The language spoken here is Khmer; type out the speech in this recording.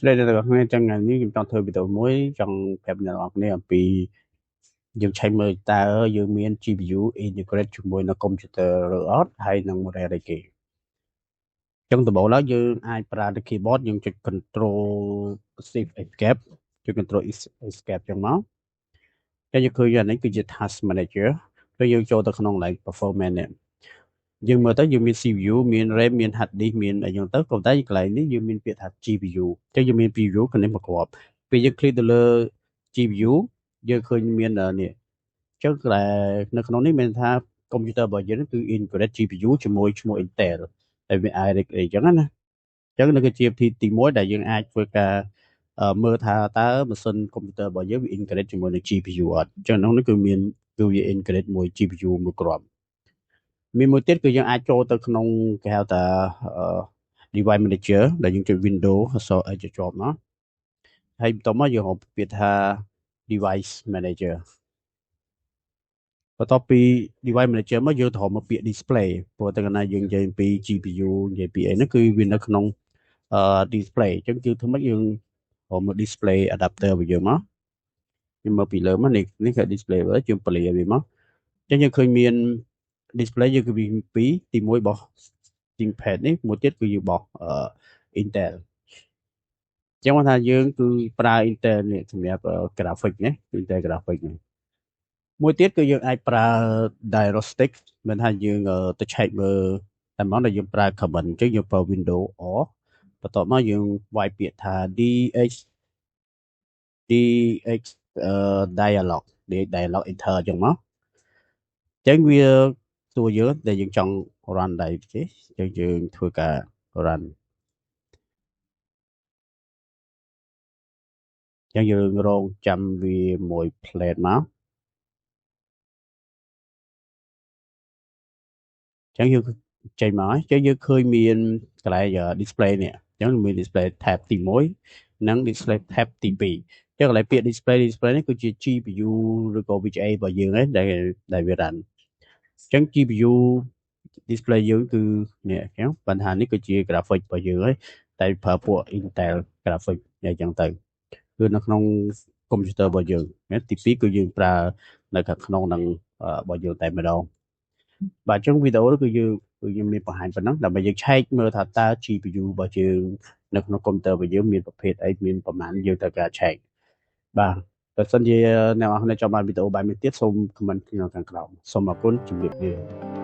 Đây là cái trong ngànhนี้trong thời bị đổi mới trong phép nhận học này vìយើងឆែកមើលតើយើងមាន GPU integrate ជាមួយនៅ computer ឬអត់ហើយនឹង model អីគេចឹងដំបូងឡើងយើងអាចប្រើទៅ keyboard យើងចុច control shift escape ចុច control escape ចឹងមកតែយើងឃើញអានេះគឺជា task manager ហើយយើងចូលទៅក្នុង like performance នេះយើងមើលទៅយើងមាន CPU មាន RAM មាន hard disk មានអីចឹងទៅក៏តែកន្លែងនេះយើងមានពាក្យថា GPU ចឹងយើងមាន GPU គណិតមកគ្រាប់ពេលយើង click ទៅលើ GPU យើងឃើញមាននេះចឹងតែនៅក្នុងនេះមានថា computer របស់យើងគឺ integrate GPU ជាមួយឈ្មោះ Intel ហើយវា ARX អីចឹងណាចឹងនៅគឺជាវិធីទី1ដែលយើងអាចធ្វើការមើលថាតើម៉ាស៊ីន computer របស់យើងវា integrate ជាមួយនឹង GPU អត់ចឹងក្នុងនេះគឺមានគឺវា integrate មួយ GPU មួយគ្រាប់មានមួយទៀតគឺយើងអាចចូលទៅក្នុងគេហៅថា device manager ដែលយើងចុច window អក្សរ H ជាប់មកហើយបន្ទាប់មកយើងរកពាក្យថា device manager បន្ទាប់ពី device manager មកយើងទៅរកមកពាក្យ display ព្រោះតែកាលណាយើងនិយាយពី GPU និយាយពីអីហ្នឹងគឺវានៅក្នុងdisplay អញ្ចឹងគឺធ្វើម៉េចយើងរកមក display adapter របស់យើងមកខ្ញុំមើលពីលើមកនេះគឺ display វិញយើងពលាវាមកអញ្ចឹងយើងឃើញមាន display យើងគឺវាពីរទី1របស់ ThinkPad នេះមួយទៀតគឺយើងរបស់ Intel ចឹងមកថាយើងគឺប្រើ Intel នេះសម្រាប់ graphic ណា Intel graphic នេះមួយទៀតគឺយើងអាចប្រើ diagnostic មិនថាយើងទៅឆែកមើលតែមកដែលយើងប្រើ command អញ្ចឹងយើងប្រើ window or បន្ទាប់មកយើងវាយពាក្យថា dx dialog enter អញ្ចឹងមកអញ្ចឹងវាសួរយើងដែលយើងចង់ run ដែរទេអញ្ចឹងយើងធ្វើការ run អញ្ចឹងយើងរងចាំវាមួយ plate មកអញ្ចឹងយើងចេញមកហើយអញ្ចឹងយើងឃើញមានកន្លែង display នេះអញ្ចឹងមាន display tab ទី1និង display tab ទី2អញ្ចឹងកន្លែងពាក្យ display នេះគឺជា GPU ឬក៏ VGA របស់យើងហ្នឹងដែលវា run អញ្ចឹង GPU display យើងគឺនេះអញ្ចឹងបញ្ហានេះគឺជា graphic របស់យើងហើយតែប្រើពួក Intel graphic អញ្ចឹងទៅគឺនៅក្នុង computer របស់យើងទី2គឺយើងប្រើនៅខាងក្នុងនឹងរបស់យើងតែម្ដងបាទអញ្ចឹងវីដេអូគឺយើងមានបង្ហាញប៉ុណ្ណឹងដើម្បីយើងឆែកមើលថាតើ GPU របស់យើងនៅក្នុង computer របស់យើងមានប្រភេទអីមានប្រមាណយើងត្រូវការឆែកបាទបើសិនជាអ្នកនរចង់បានវីដេអូបែបនេះទៀតសូម comment ក្នុងខាងក្រោមសូមអរគុណជម្រាបលា